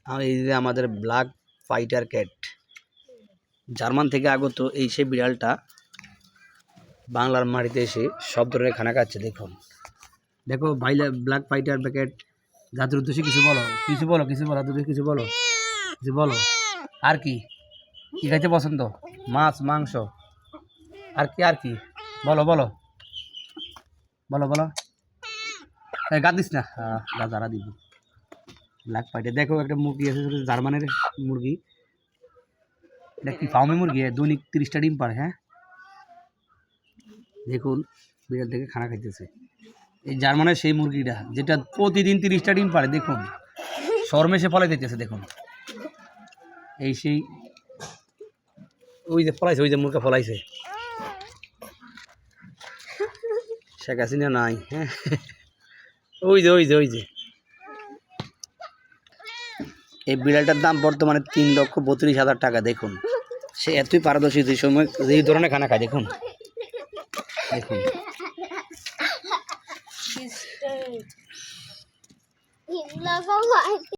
আর এই যে আমাদের ব্ল্যাক ফাইটার ক্যাট, জার্মান থেকে আগত এই সেই বিড়ালটা বাংলার মাটিতে এসে সব ধরনের খানা খাচ্ছে। দেখুন, দেখো ভাইলা ব্ল্যাক ফাইটার ক্যাট, জাতির উদ্দেশ্যে কিছু বলো, কিছু বলো, কিছু বলো, জাতির কিছু বলো, কিছু বলো। আর কি কি খাইতে পছন্দ? মাছ, মাংস, আর কি, আর কি বলো, বলো, বলো, বলো। গা দিস না, গা যারা দিব। ব্ল্যাক ফাইটার, দেখো একটা মুরগি আছে জার্মানের মুরগি, এটা কি ফার্মি মুরগি, দৈনিক 30টা ডিম পারে। হ্যাঁ, দেখুন বিড়াল থেকে খানা খাইতেছে। এই জার্মানের সেই মুরগিটা যেটা প্রতিদিন 30টা ডিম পারে, দেখুন শরমে সে ফলাই দিতেছে। দেখুন এই সেই ওই যে ফলাইছে, ওই যে মুরগা ফলাইছে, শেখ হাসিনা নাই। হ্যাঁ, ওই যে, ওই যে, ওই যে। এই বিড়ালটার দাম বর্তমানে 3,32,000 টাকা। দেখুন সে এতই পারদর্শী যে সময় এই ধরনের খানা খায়। দেখুন, দেখুন।